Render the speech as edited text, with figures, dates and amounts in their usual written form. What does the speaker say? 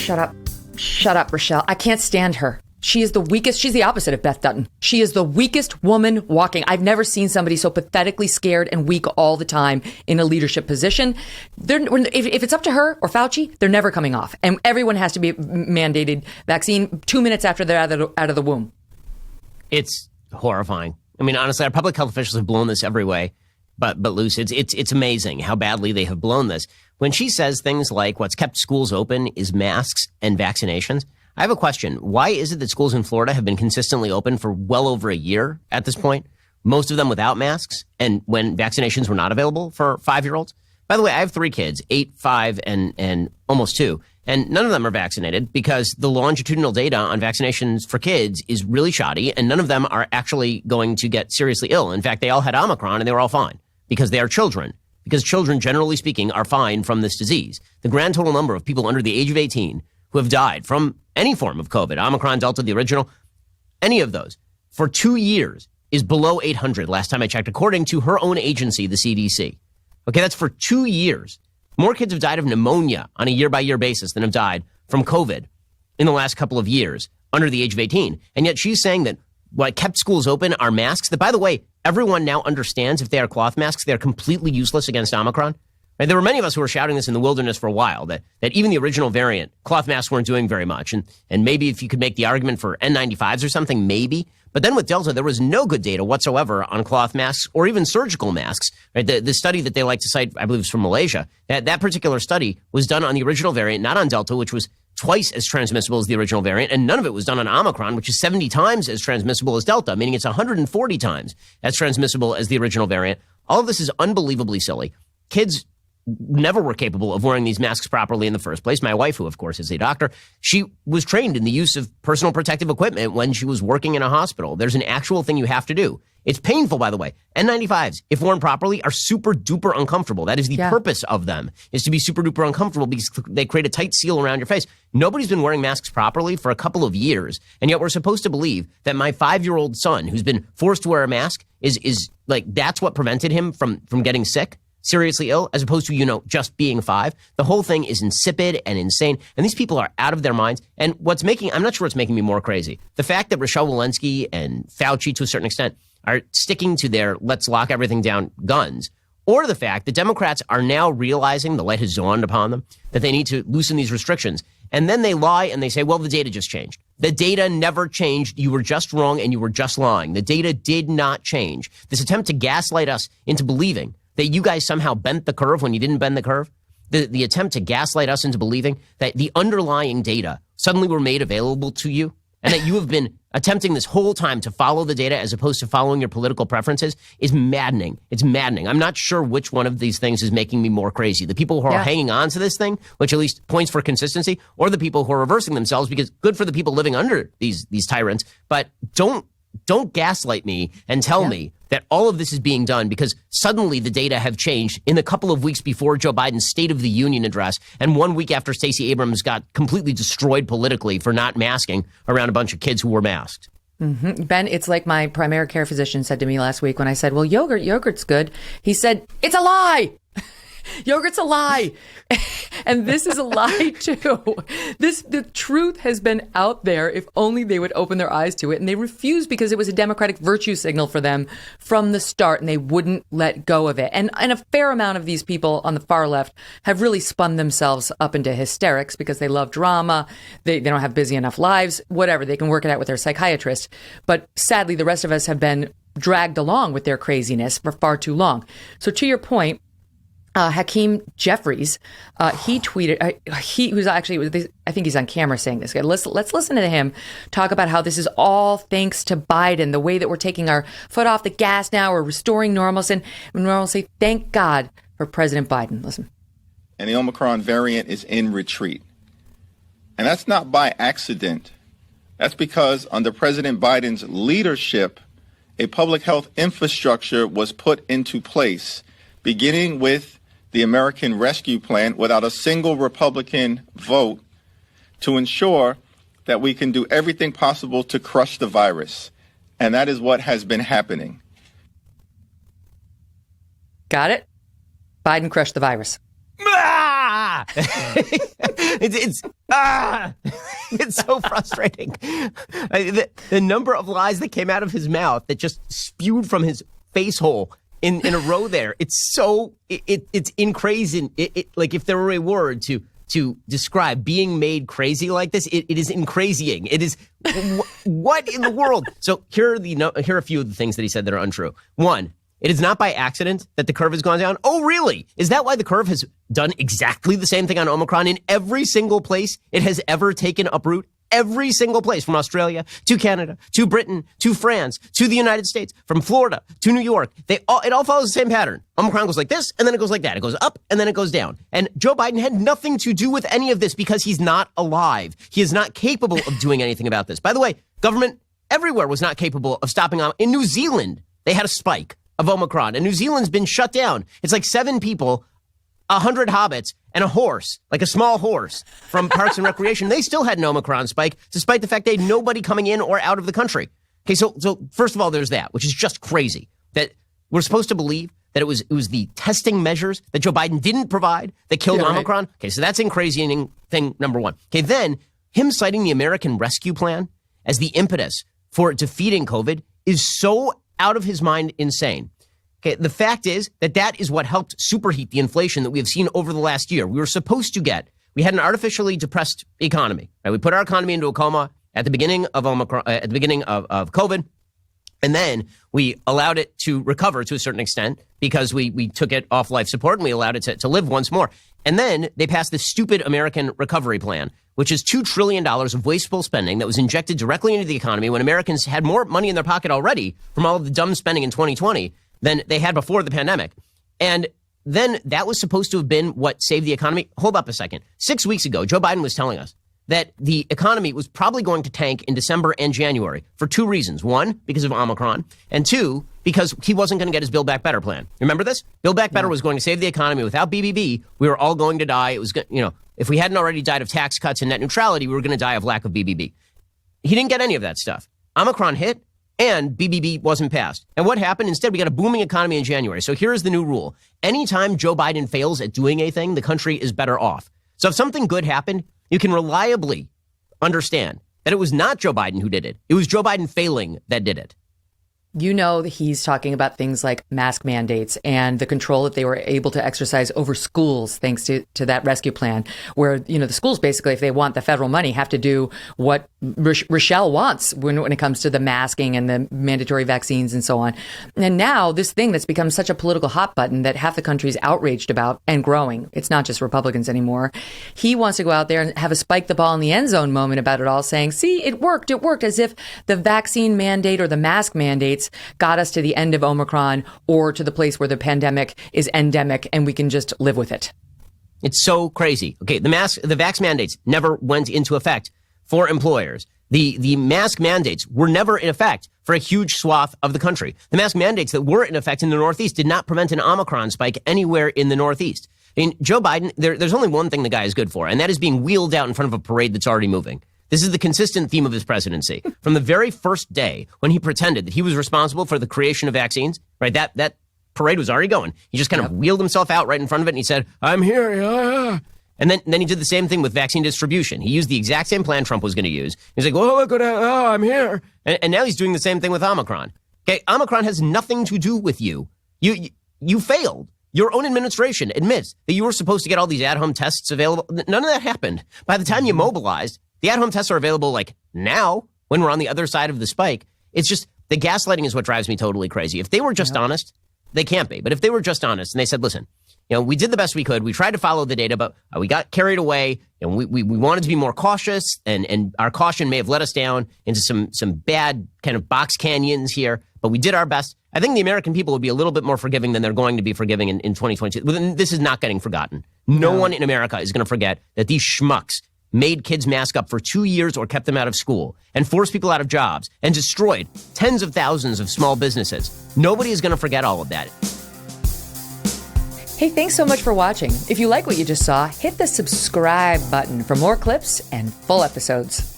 Shut up. Shut up, Rochelle. I can't stand her. She is the weakest. She's the opposite of Beth Dutton. She is the weakest woman walking. I've never seen somebody so pathetically scared and weak all the time in a leadership position. If it's up to her or Fauci, they're never coming off. And everyone has to be mandated vaccine 2 minutes after they're out of the womb. It's horrifying. I mean, honestly, our public health officials have blown this every way. But Luce, it's amazing how badly they have blown this. When she says things like what's kept schools open is masks and vaccinations, I have a question. Why is it that schools in Florida have been consistently open for well over a year at this point? Most of them without masks, and when vaccinations were not available for 5-year-olds? By the way, I have 3 kids, 8, 5, and almost 2. And none of them are vaccinated because the longitudinal data on vaccinations for kids is really shoddy, and none of them are actually going to get seriously ill. In fact, they all had Omicron and they were all fine because they are children. Because children, generally speaking, are fine from this disease. The grand total number of people under the age of 18 who have died from any form of COVID, Omicron, Delta, the original, any of those, for 2 years is below 800 last time I checked, according to her own agency, the CDC. Okay, that's for 2 years. More kids have died of pneumonia on a year-by-year basis than have died from COVID in the last couple of years under the age of 18. And yet she's saying that what kept schools open are masks that, by the way, everyone now understands if they are cloth masks, they're completely useless against Omicron. Right? There were many of us who were shouting this in the wilderness for a while, that even the original variant, cloth masks weren't doing very much. And maybe if you could make the argument for N95s or something, maybe. But then with Delta, there was no good data whatsoever on cloth masks or even surgical masks. Right? The study that they like to cite, I believe, is from Malaysia. That particular study was done on the original variant, not on Delta, which was twice as transmissible as the original variant. And none of it was done on Omicron, which is 70 times as transmissible as Delta, meaning it's 140 times as transmissible as the original variant. All of this is unbelievably silly. Kids never were capable of wearing these masks properly in the first place. My wife, who of course is a doctor, she was trained in the use of personal protective equipment when she was working in a hospital. There's an actual thing you have to do. It's painful, by the way. N95s, if worn properly, are super duper uncomfortable. That is the purpose of them, is to be super duper uncomfortable because they create a tight seal around your face. Nobody's been wearing masks properly for a couple of years. And yet we're supposed to believe that my 5-year-old son, who's been forced to wear a mask, is like, that's what prevented him from getting sick, seriously ill, as opposed to, just being 5. The whole thing is insipid and insane. And these people are out of their minds. And I'm not sure what's making me more crazy. The fact that Rochelle Walensky and Fauci, to a certain extent, are sticking to their let's lock everything down guns, or the fact that Democrats are now realizing, the light has dawned upon them, that they need to loosen these restrictions. And then they lie and they say, well, the data just changed. The data never changed. You were just wrong and you were just lying. The data did not change. This attempt to gaslight us into believing that you guys somehow bent the curve when you didn't bend the curve, the attempt to gaslight us into believing that the underlying data suddenly were made available to you and that you have been attempting this whole time to follow the data as opposed to following your political preferences is maddening. It's maddening. I'm not sure which one of these things is making me more crazy. The people who are hanging on to this thing, which at least points for consistency, or the people who are reversing themselves, because good for the people living under these tyrants, but don't gaslight me and tell me that all of this is being done because suddenly the data have changed in the couple of weeks before Joe Biden's State of the Union address and 1 week after Stacey Abrams got completely destroyed politically for not masking around a bunch of kids who were masked. Mm-hmm. Ben, it's like my primary care physician said to me last week when I said, well, yogurt's good. He said, it's a lie. Yogurt's a lie. And this is a lie, too. The truth has been out there if only they would open their eyes to it. And they refused because it was a democratic virtue signal for them from the start, and they wouldn't let go of it. And a fair amount of these people on the far left have really spun themselves up into hysterics because they love drama. They don't have busy enough lives, whatever. They can work it out with their psychiatrist. But sadly, the rest of us have been dragged along with their craziness for far too long. So to your point, Hakeem Jeffries, he tweeted, he was actually, I think he's on camera saying this. Let's listen to him talk about how this is all thanks to Biden, the way that we're taking our foot off the gas now, we're restoring normalcy. Thank God for President Biden. Listen. And the Omicron variant is in retreat. And that's not by accident. That's because under President Biden's leadership, a public health infrastructure was put into place, beginning with the American Rescue Plan without a single Republican vote to ensure that we can do everything possible to crush the virus. And that is what has been happening. Got it? Biden crushed the virus. Ah! It's so frustrating. The number of lies that came out of his mouth that just spewed from his face hole in a row there. It's in crazy. Like if there were a word to describe being made crazy like this, it is in crazying. It is what in the world? So here are a few of the things that he said that are untrue. One, it is not by accident that the curve has gone down. Oh, really? Is that why the curve has done exactly the same thing on Omicron in every single place it has ever taken uproot? Every single place, from Australia to Canada to Britain to France to the United States, from Florida to New York, it all follows the same pattern. Omicron goes like this, and then it goes like that. It goes up, and then it goes down. And Joe Biden had nothing to do with any of this because he's not alive. He is not capable of doing anything about this. By the way, government everywhere was not capable of stopping Omicron. In New Zealand, they had a spike of Omicron, and New Zealand's been shut down. It's like 7 people, 100 hobbits, and a horse, like a small horse from Parks and Recreation. They still had an Omicron spike, despite the fact they had nobody coming in or out of the country. Okay, so first of all, there's that, which is just crazy. That we're supposed to believe that it was the testing measures that Joe Biden didn't provide that killed Omicron. Right. Okay, so that's in crazying thing number one. Okay, then him citing the American Rescue Plan as the impetus for defeating COVID is so out of his mind insane. Okay, the fact is that is what helped superheat the inflation that we have seen over the last year. We had an artificially depressed economy. Right? We put our economy into a coma at the beginning of of COVID, and then we allowed it to recover to a certain extent because we took it off life support and we allowed it to live once more. And then they passed this stupid American Recovery Plan, which is $2 trillion of wasteful spending that was injected directly into the economy when Americans had more money in their pocket already from all of the dumb spending in 2020 than they had before the pandemic. And then that was supposed to have been what saved the economy. Hold up a second. 6 weeks ago, Joe Biden was telling us that the economy was probably going to tank in December and January for 2 reasons. One, because of Omicron, and 2, because he wasn't going to get his Build Back Better plan. Remember this? Build Back Better was going to save the economy. Without BBB, we were all going to die. It was, if we hadn't already died of tax cuts and net neutrality, we were going to die of lack of BBB. He didn't get any of that stuff. Omicron hit, and BBB wasn't passed. And what happened? Instead, we got a booming economy in January. So here is the new rule. Anytime Joe Biden fails at doing a thing, the country is better off. So if something good happened, you can reliably understand that it was not Joe Biden who did it. It was Joe Biden failing that did it. You know that he's talking about things like mask mandates and the control that they were able to exercise over schools thanks to that rescue plan, where, the schools basically, if they want the federal money, have to do what Rochelle wants when it comes to the masking and the mandatory vaccines and so on. And now this thing that's become such a political hot button that half the country's outraged about and growing. It's not just Republicans anymore. He wants to go out there and have a spike the ball in the end zone moment about it all, saying, see, it worked, as if the vaccine mandate or the mask mandates got us to the end of Omicron or to the place where the pandemic is endemic and we can just live with it. It's so crazy. Okay, the vax mandates never went into effect for employers. The mask mandates were never in effect for a huge swath of the country. The mask mandates that were in effect in the Northeast did not prevent an Omicron spike anywhere in the Northeast. I mean, Joe Biden, there's only one thing the guy is good for, and that is being wheeled out in front of a parade that's already moving. This is the consistent theme of his presidency. From the very first day when he pretended that he was responsible for the creation of vaccines, right, that parade was already going. He just kind of wheeled himself out right in front of it and he said, I'm here. Yeah. And then he did the same thing with vaccine distribution. He used the exact same plan Trump was going to use. He's like, I'm here. And now he's doing the same thing with Omicron. Okay, Omicron has nothing to do with you. You failed. Your own administration admits that you were supposed to get all these at-home tests available. None of that happened. By the time you mobilized, the at-home tests are available like now when we're on the other side of the spike. It's just the gaslighting is what drives me totally crazy. If they were just honest, they can't be. But if they were just honest and they said, listen, we did the best we could. We tried to follow the data, but we got carried away and we wanted to be more cautious and our caution may have let us down into some bad kind of box canyons here, but we did our best. I think the American people would be a little bit more forgiving than they're going to be forgiving in 2022. This is not getting forgotten. No one in America is going to forget that these schmucks made kids mask up for 2 years or kept them out of school and forced people out of jobs and destroyed tens of thousands of small businesses. Nobody is going to forget all of that. Hey, thanks so much for watching. If you like what you just saw, hit the subscribe button for more clips and full episodes.